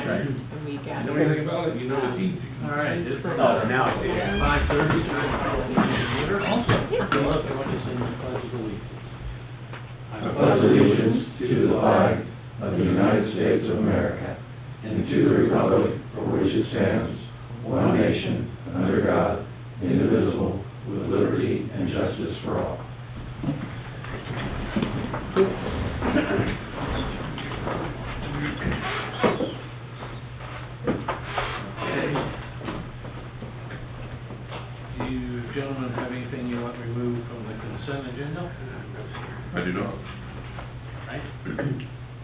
the week You after. know anything about it? You know the team. All right. Oh, now I do. 5:30. Also, come up, join us in the pledge of allegiance. I pledge allegiance to the flag of the United States of America and to the republic for which it stands, one nation, under God, indivisible, with liberty and justice for all. Do you gentlemen have anything you want removed from the consent agenda? I do not. Right?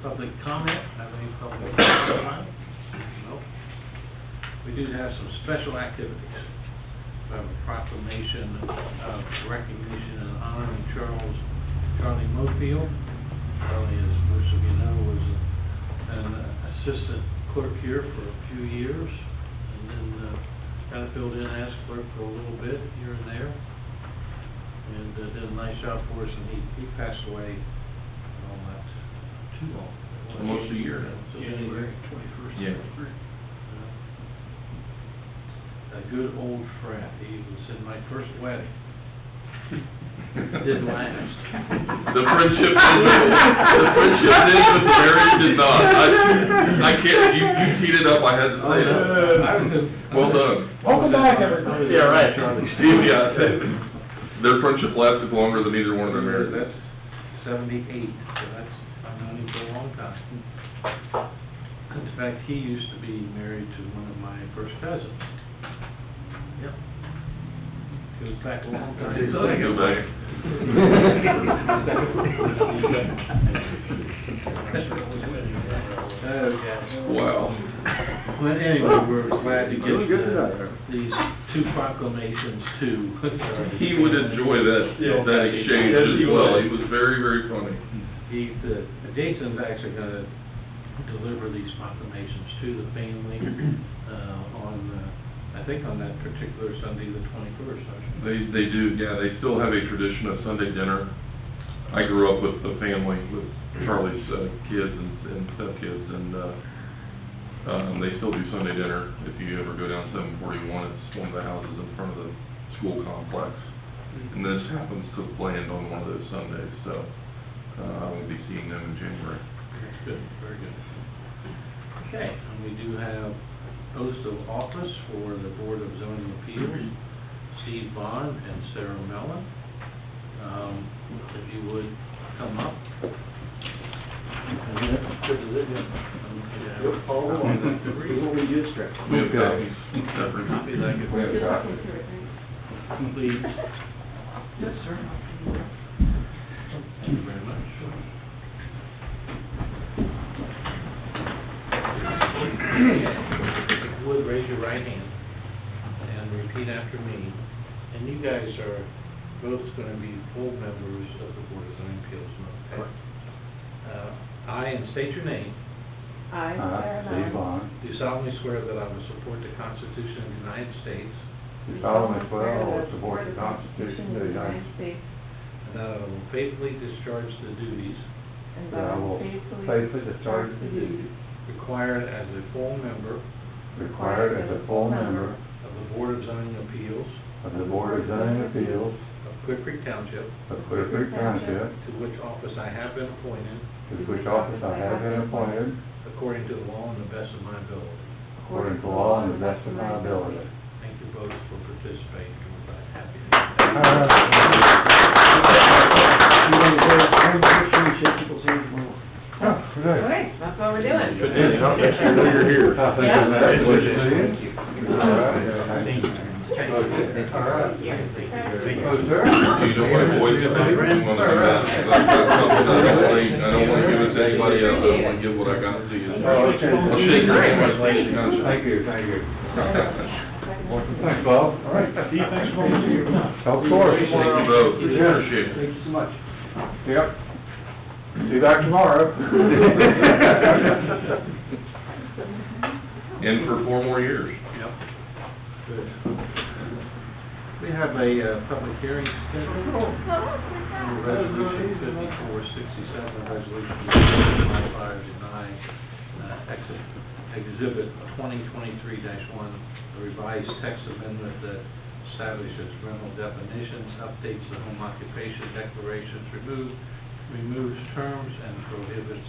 Public comment, have any public comment? No. We do have some special activities. We have a proclamation of recognition and honoring Charlie Mofield. Charlie, as most of you know, was an assistant clerk here for a few years, and then kind of filled in as clerk for a little bit here and there, and did a nice job for us, and he passed away not too long. Almost a year. January 21st. Yeah. A good old friend. He was in my first wedding. Didn't last. The friendship did, but the marriage did not. I can't, you teed it up, I had to say that. Well done. Welcome back, everybody. Yeah, right. Steve, yeah, their friendship lasted longer than either one of their marriages. That's 78, so that's, I've known him for a long time. In fact, he used to be married to one of my first cousins. Yep. Goes back a long time. Go back. Wow. Well, anyway, we're glad to get these two proclamations too. He would enjoy that exchange as well. He was very, very funny. Jason's actually gonna deliver these proclamations to the family, I think on that particular Sunday, the 21st. They do, yeah, they still have a tradition of Sunday dinner. I grew up with the family, with Charlie's kids and stepkids, and they still do Sunday dinner. If you ever go down 741, it's one of the houses in front of the school complex. And this happens to land on one of those Sundays, so I will be seeing them in January. Good, very good. Okay, and we do have oaths of office for the Board of Zoning Appeals, Steve Bond and Sarah Mellon. If you would come up. We have copies. Separate. Copy that. We have copies. Please. Yes, sir. Thank you very much. If you would, raise your right hand and repeat after me. And you guys are both going to be full members of the Board of Zoning Appeals. Okay? I, and state your name, I, Steve Bond, do solemnly swear that I will support the Constitution of the United States do solemnly swear I will support the Constitution of the United States, and that I will faithfully discharge the duties and that I will faithfully discharge the duties required as a full member required as a full member of the Board of Zoning Appeals of the Board of Zoning Appeals of Clearcreek Township, of Clearcreek Township, to which office I have been appointed to which office I have been appointed according to the law and the best of my ability. according to law and the best of my ability. Thank you both for participating. We're happy to Okay, that's what we're doing. Good news, huh? Make sure that you're here. Yeah. Congratulations. All right. Thank you. All right. Oh, sir. You know my voice, I'm gonna do that. That's something I don't wanna give it to anybody else, I don't wanna give what I got to you. Oh, okay. I'll shake your hand, my station. Thank you, thank you. Thanks, Bob. All right. Steve, thanks for coming here. Of course. Thank you both, Yeah. appreciate it. Thank you so much. Yep. See you back tomorrow. In for 4 more years. Yep. Good. We have a public hearing scheduled under Resolution 5467, Resolution 55 denying exit Exhibit 2023-1, a revised text amendment that establishes rental definitions, updates the home occupation declarations, removes terms, and prohibits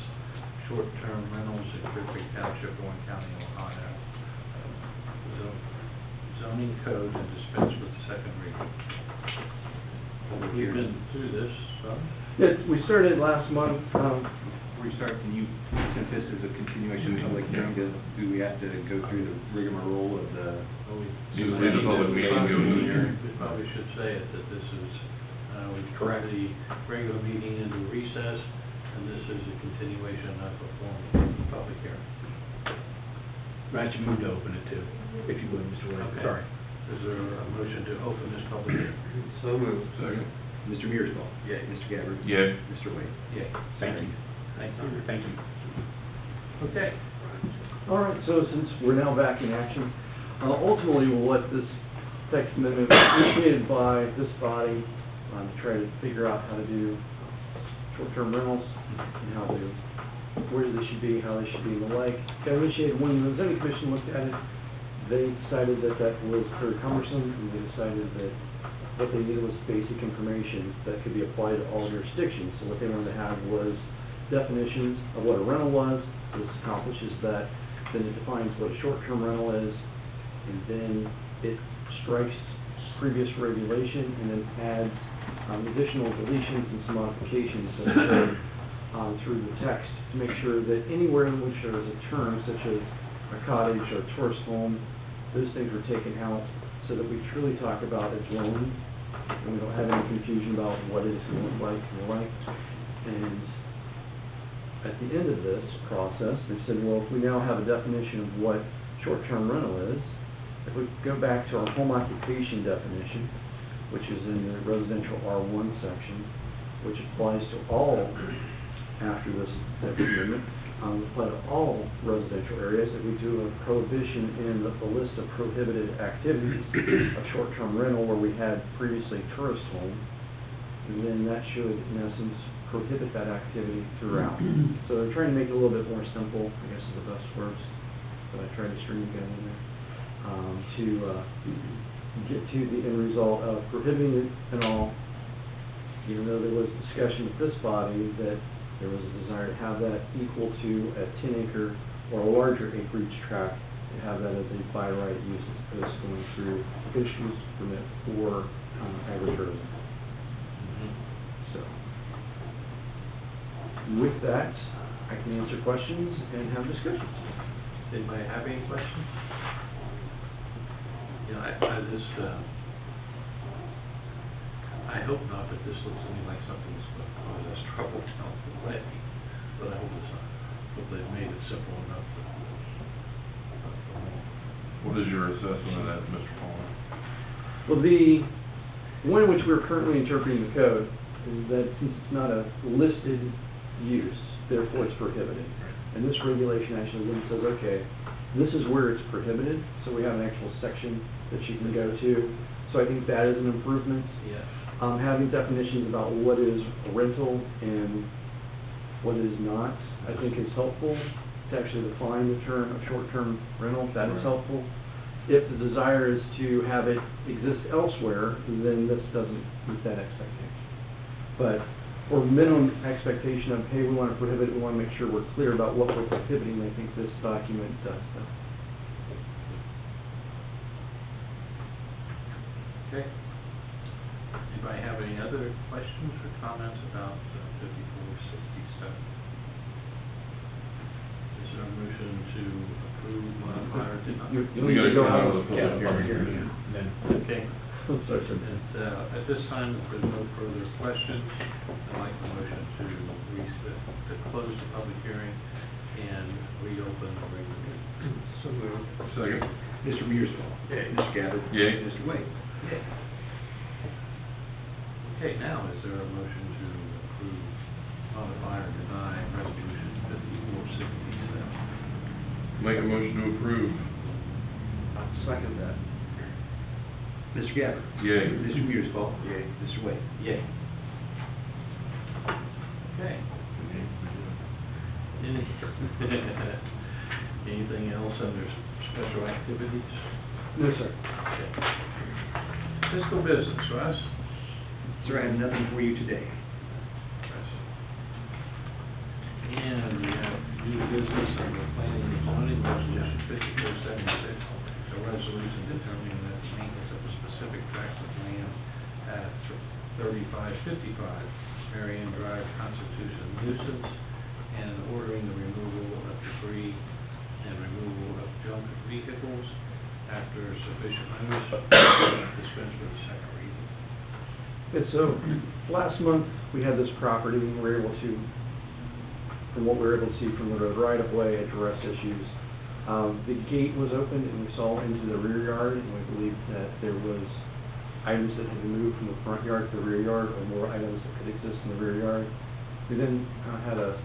short-term rentals in Clearcreek Township, Warren County, Ohio. Zoning code and dispense with the second reading. We've been through this, so. Yes, we started last month, Restart, can you, since this is a continuation of public hearing, do we have to go through the rigmarole of the? You just need a public meeting, go to the hearing. We probably should say it, that this is, we put Correct. the regular meeting into recess, and this is a continuation of a formal public hearing. I should move to open it too, if you would, Mr. Williams. Okay. Sorry. Is there a motion to open this public hearing? So moved. Second. Mr. Mearsclaw? Yay. Mr. Gabbard? Yay. Mr. Wade? Yay. Thank you. Thank you. Thank you. Okay. all right, so since we're now back in action, ultimately what this text amendment was initiated by this body to try to figure out how to do short-term rentals and how to, where they should be, how they should be, and the like. Got initiated when the zoning commission looked at it. They decided that that was very cumbersome, and they decided that what they needed was basic information that could be applied to all jurisdictions. So what they wanted to have was definitions of what a rental was. So this accomplishes that. Then it defines what a short-term rental is, and then it strikes previous regulation and then adds additional deletions and some modifications that occur through the text to make sure that anywhere in which there is a term such as a cottage or a tourist home, those things were taken out so that we truly talk about a dwelling and we don't have any confusion about what it's going to look like and the like. And at the end of this process, they said, well, if we now have a definition of what short-term rental is, if we go back to our home occupation definition, which is in the residential R1 section, which applies to all, after this amendment, apply to all residential areas, that we do a prohibition in the list of prohibited activities of short-term rental where we had previously tourist home, and then that should, in essence, prohibit that activity throughout. So they're trying to make it a little bit more simple, I guess is the best words that I tried to string together there, to get to the end result of prohibiting it and all, even though there was discussion with this body that there was a desire to have that equal to a 10-acre or a larger acreage tract, to have that as a by right use as opposed to going through a fish use permit or agritourism. So, with that, I can answer questions and have discussions. Anybody have any questions? You know, I hope not, that this looks to me like something that's going to cause us trouble down the way, but I hope it's not. Hope they've made it simple enough. What is your assessment of that, Mr. Palmer? Well, the one in which we're currently interpreting the code is that since it's not a listed use, therefore it's prohibited. And this regulation actually then says, okay, this is where it's prohibited, so we have an actual section that you can go to. So I think that is an improvement. Yes. Having definitions about what is a rental and what is not, I think is helpful to actually define the term of short-term rental. That is helpful. If the desire is to have it exist elsewhere, then this doesn't meet that expectation. But for minimum expectation of, hey, we want to prohibit it, we want to make sure we're clear about what we're prohibiting, I think this document does that. Okay. Anybody have any other questions or comments about 5467? Is there a motion to approve, modify, or deny? We gotta go come out out. of the public hearing. Then, Okay. I'm sorry, sir. And at this time, if there's no further questions, I'd like the motion to close the public hearing and reopen the regular meeting. so moved. Second. Mr. Mearsclaw? Yay. Mr. Gabbard? Yay. Mr. Wade? Okay, now, is there a motion to approve, modify, or deny resolution 5467? Make a motion to approve. Second that. Mr. Gabbard? Yay. Mr. Mearsclaw? Yay. Mr. Wade? Yay. Okay. Anything else under special activities? No, sir. Okay. Fiscal business, Russ? Sir, I have nothing for you today. And we have new business under planning and zoning, resolution 5476, a resolution determining that the maintenance of a specific tract of land at 3555 Marion Drive constitutes a nuisance, and ordering the removal of debris and removal of junk vehicles after sufficient notice. Dispense with the second reading. Okay, so last month, we had this property, and we were able to, from what we were able to see from the road right-of-way, address issues. The gate was open, and we saw into the rear yard, and we believed that there was items that had been moved from the front yard to the rear yard, or more items that could exist in the rear yard. We then had a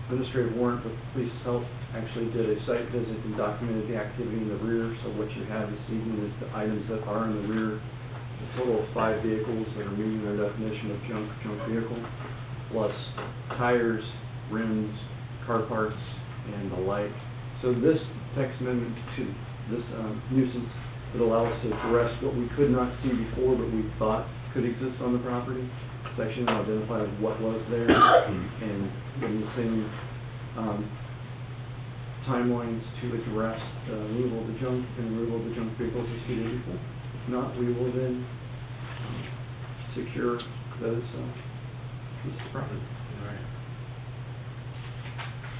administrative warrant with police help, actually did a site visit and documented the activity in the rear. So what you have this evening is the items that are in the rear, a total of 5 vehicles that are meeting their definition of junk vehicle, plus tires, rims, car parts, and the like. So this text amendment to this nuisance would allow us to address what we could not see before, but we thought could exist on the property. It's actually now identified what was there, and in the same timelines to address the removal of the junk and removal of the junk vehicles as we did before. If not, we will then secure those this property. All right.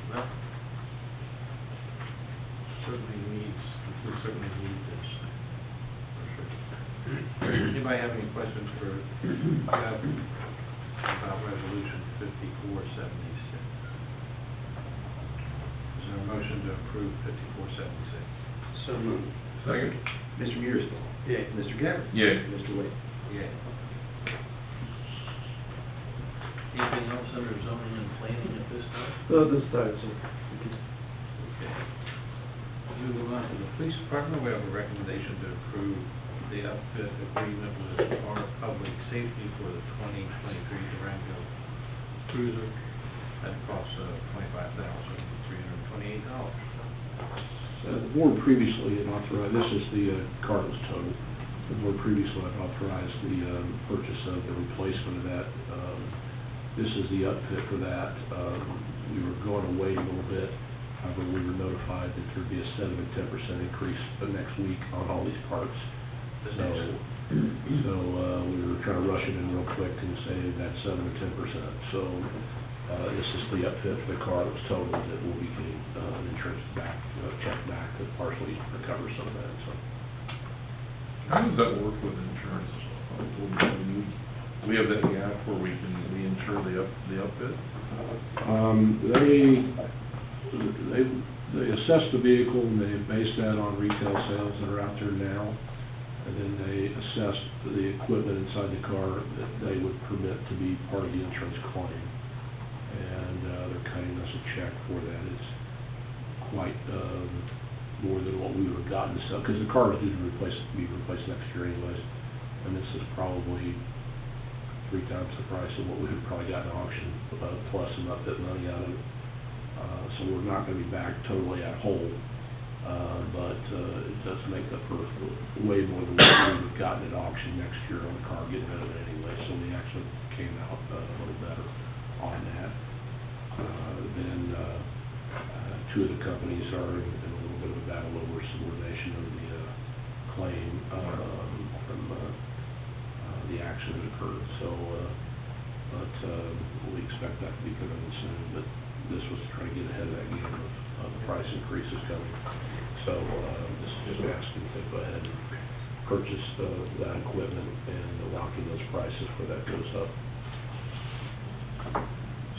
Well, we certainly need this. For sure. Anybody have any questions for Jeff about resolution 5476? Is there a motion to approve 5476? So moved. Second? Mr. Mearsclaw? Yay. Mr. Gabbard? Yay. Mr. Wade? Yay. Anything else under zoning and planning at this time? This time, so Okay. Moving on to the police department, we have a recommendation to approve the outfit agreement with our public safety for the 2023 Durango Cruiser at a cost of $25,328. The board previously had authorized, this is the car was totaled. The board previously had authorized the purchase of the replacement of that. This is the upfit for that. We were going to wait a little bit. However, we were notified that there'd be a 7 to 10% increase the next week on all these parts. So we were trying to rush it in real quick and say that 7 to 10%. So this is the upfit for the car that was totaled that will be getting insurance back, check back to partially recover some of that. So How does that work with insurance? We have that gap where we insure the upfit? They assess the vehicle and they base that on retail sales that are out there now. And then they assess the equipment inside the car that they would permit to be part of the insurance claim. And they're cutting us a check for that. It's quite more than what we would have gotten to sell, because the car is due to be replaced next year anyways. And this is probably 3 times the price of what we would probably got in auction, plus some upfit money out of it. So we're not going to be back totally at whole, but it does make up for way more than what we would have gotten at auction next year on the car, getting rid of it anyway. So we actually came out a little better on that. Then 2 of the companies are in a little bit of a battle over subordination of the claim from the action that occurred. So, but we expect that to be coming in soon. But this was to try to get ahead of that game of the price increases coming. So this is just asking to go ahead and purchase that equipment and lock in those prices where that goes up.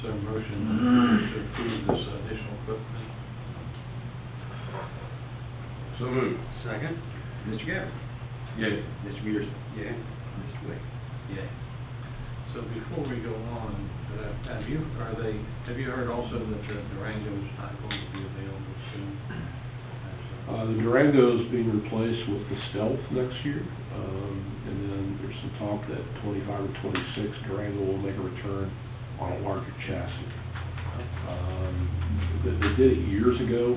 So a motion to approve this additional equipment? So moved. Second. Mr. Gabbard? Yay. Mr. Mearsclaw? Yeah. Mr. Wade? Yay. So before we go on, have you heard also that the Durango is not going to be available soon? The Durango is being replaced with the Stealth next year, and then there's some talk that 25 or 26 Durango will make a return on a larger chassis. They did it years ago.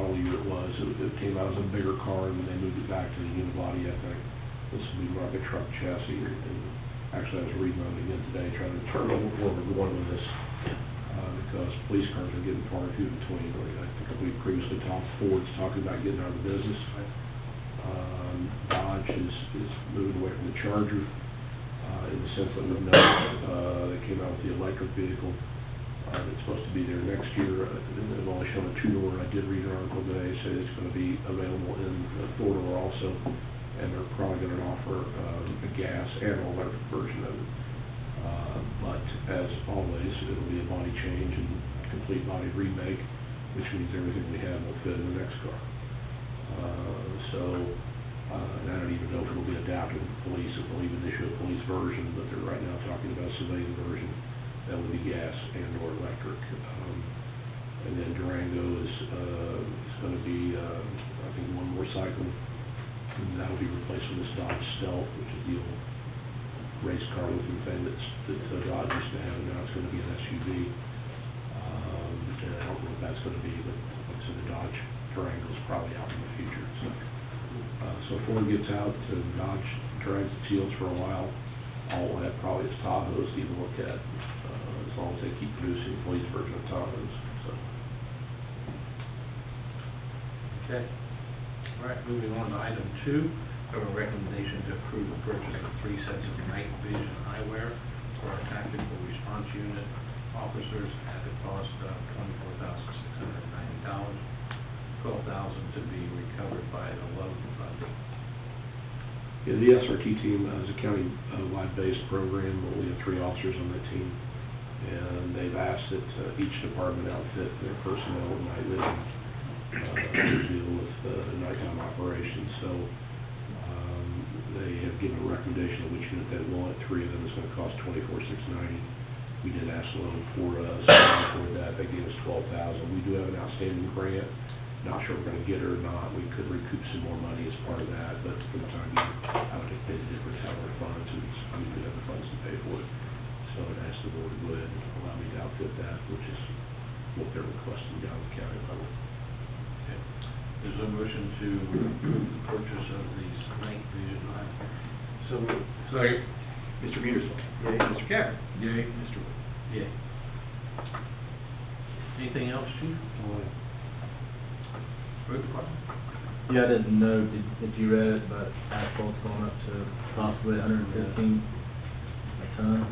model year it was. It came out as a bigger car, and then they moved it back to the unibody, I think. This will be more like a truck chassis, and actually I was reading on it again today, trying to determine where we're going with this, because police cars are getting far and few between. I think we previously talked, Ford's talking about getting out of the business. Dodge is moving away from the Charger, in the sense that we've noticed, they came out with the electric vehicle, that's supposed to be there next year. They've only shown a two-door. I did read an article today, say it's going to be available in the four-door also, and they're probably going to offer a gas and an electric version of it. But as always, it'll be a body change and complete body remake, which means everything we have will fit in the next car. And I don't even know if it'll be adapted to police, if they'll even issue a police version, but they're right now talking about a civilian version that will be gas and or electric. And then Durango is going to be, I think, one more cycle, and that'll be replaced with this Dodge Stealth, which is the old race car looking thing that Dodge used to have, and now it's going to be an SUV. And I don't know what that's going to be, but like I said, the Dodge Durango is probably out in the future. So Ford gets out, Dodge drags its heels for a while. All we'll have probably is Tahoes to even look at, as long as they keep producing the police version of Tahoes. So. Okay. All right, moving on to item 2, we have a recommendation to approve the purchase of 3 sets of night vision eyewear for our tactical response unit officers at the cost of $24,690, $12,000 to be recovered by the loan funding. Yeah, the SRT team is a county-wide based program, but we have 3 officers on that team, and they've asked that each department outfit their personnel with night vision to deal with nighttime operations. So they have given a recommendation of which unit they want. 3 of them is going to cost $24,690. We did ask a loan for for that. They gave us $12,000. We do have an outstanding grant. Not sure we're going to get it or not. We could recoup some more money as part of that, but for the time being, I would pay the difference out of our funds. We do have the funds to pay for it. So I'd ask the board to go ahead and allow me to outfit that, which is what they're requesting down at the county level. Okay. There's a motion to approve the purchase of these night vision eyewear. So, Second. Mr. Petersville. Yay. Mr. Cameron. Yay. Mr. Wood. Yeah. Anything else, Chief? Road department? Yeah, I didn't know, if you read it, but asphalt's going up to possibly 115 a ton.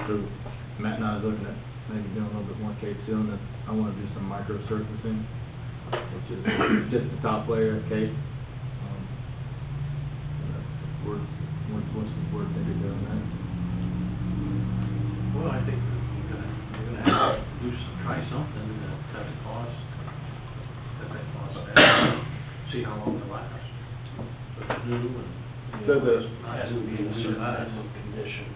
So Matt and I was looking at maybe doing a little bit more cape sealing, and I want to do some micro surfacing, which is just the top layer of cape. What's the word they could do on that? Well, I think we're gonna have to try something to cut the cost. See how long it lasts. But it's new and. So the- Has to be in a certain condition.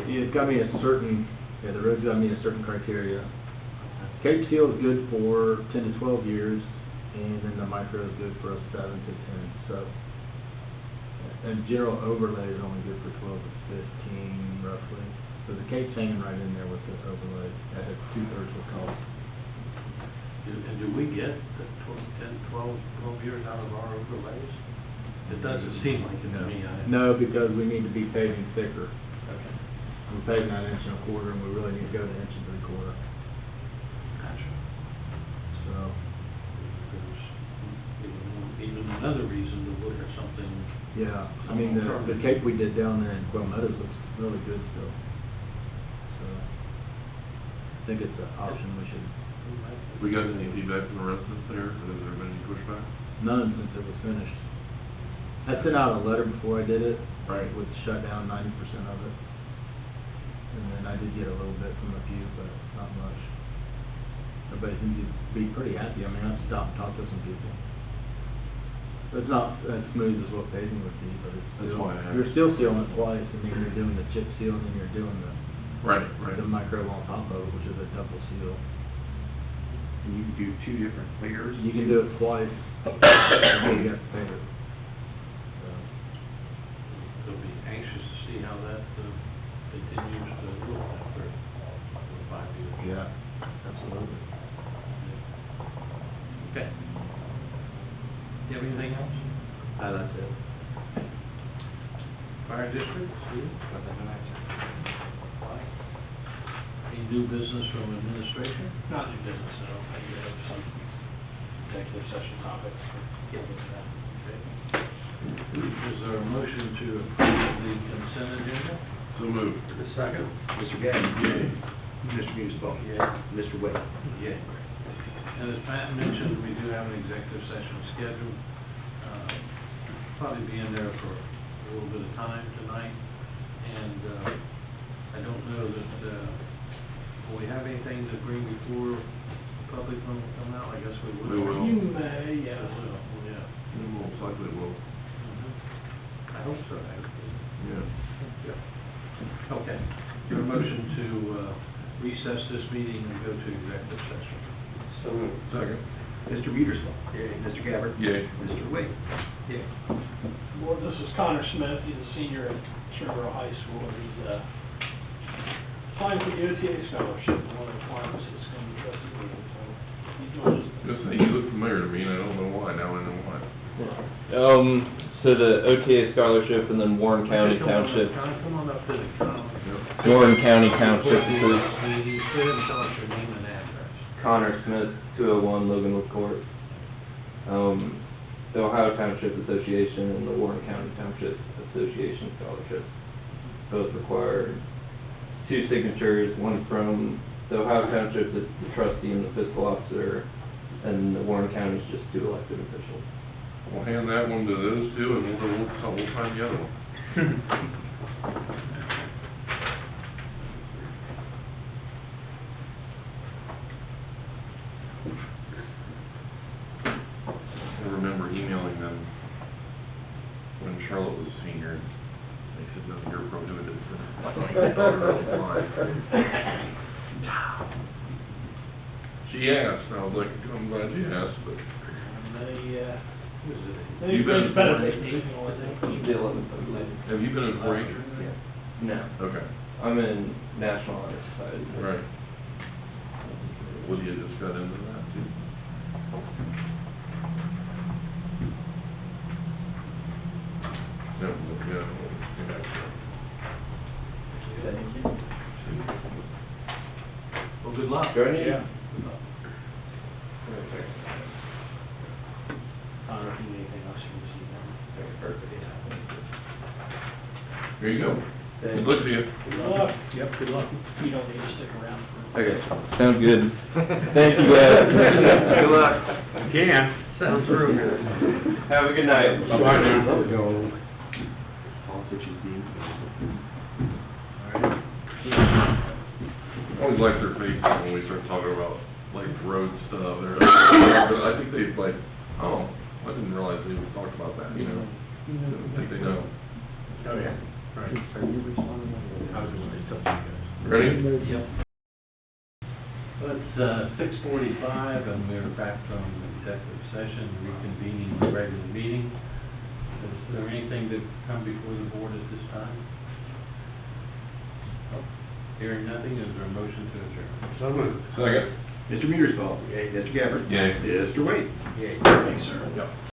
It's got to be a certain, the road's got to meet a certain criteria. Cape seal is good for 10 to 12 years, and then the micro is good for 7 to 10. So, and general overlay is only good for 12 to 15 roughly. So the cape's hanging right in there with the overlay at 2/3 the cost. And do we get the 12 years out of our overlays? It doesn't seem like it to me. No, because we need to be paving thicker. Okay. We're paving at 1 1/4 inch, and we really need to go to 1 3/4 inch. Gotcha. So, There's even another reason to look at something. yeah, I mean, the cape we did down there in Quail Meadows looks really good still. So, I think it's an option we should, We got any feedback from the residents there? Has there been any pushback? none since it was finished. I sent out a letter before I did it, Right. which shut down 90% of it. And then I did get a little bit from a few, but not much. Everybody seems to be pretty happy. I mean, I've stopped and talked to some people. It's not as smooth as what paving would be, but it's That's still, why I asked. you're still sealing it twice. I mean, you're doing the chip seal, and then you're doing Right, the micro on top of it, which is a double seal. And you can do 2 different layers. You can do it twice, before you have to pave it. So, They'll be anxious to see how that continues to look after 5 years. yeah, absolutely. Okay. you have anything else? That's it. Fire district, Steve? Any new business from administration? Not new business, I don't think we have some executive session topics for getting into that. Is there a motion to approve the consent agenda? So moved. The second, Mr. Gabbard. Yay. Mr. Municipal. Yay. Mr. Wade. Yeah. And as Pat mentioned, we do have an executive session scheduled. Probably be in there for a little bit of time tonight. And I don't know that, will we have anything to bring before the public when we come out? I guess we will. We will. You may, yeah. Yeah. We most likely will. I hope so, actually. Yeah. Okay. Is there a motion to recess this meeting and go to executive session? So moved. Second. Mr. Municipal. Mr. Gabbard. Yay. Mr. Wade. Yeah. Board, this is Connor Smith, he's a senior at Sherbrooke High School, and he's applying for the OTA scholarship, and one of the requirements is going to be trustee meeting, so he joins us. Just say you look familiar to me, and I don't know why, now I know why. So the OTA scholarship and then Warren County Township, Come on up to the common. Warren County Township is Go ahead and tell us your name and address. Connor Smith, 201 Loganwood Court. The Ohio Township Association and the Warren County Township Association scholarships both require 2 signatures, one from the Ohio Township, the trustee and the fiscal officer, and the Warren County is just 2 elected officials. We'll hand that one to those two, and we'll find the other one. I remember emailing them when Charlotte was a senior, and they said, no, you're prohibited She asked, and I was like, I'm glad you asked, but. Then You've been- benefit meeting, or they- The 11th, I believe. Have you been in 4-H? No, Okay, I'm in National Honor Society. right. Lydia just got into that too. No, yeah. Thank you. Well, good luck. Yeah. Good luck. Connor, if you need anything else, you can see them. There you go. Thank Good luck to you. Good luck. Yep, good luck. You don't need to stick around for. Okay, sounds good. Thank you, guys. Good luck. Can. Sounds real good. Have a good night. Bye-bye now. I always like their faces when we start talking about, like, road stuff, or, I think they like, oh, I didn't realize they even talked about that, you know? I think they know. Oh, yeah. Right. Ready? Yep. Well, it's 6:45, and we're back from executive session, reconvening the regular meeting. Is there anything to come before the board at this time? Nope. Hearing nothing, is there a motion to adjourn? So moved. Second. Mr. Municipal. Mr. Gabbard. Yay. Mr. Wade. Yay. Thanks, sir. Yep.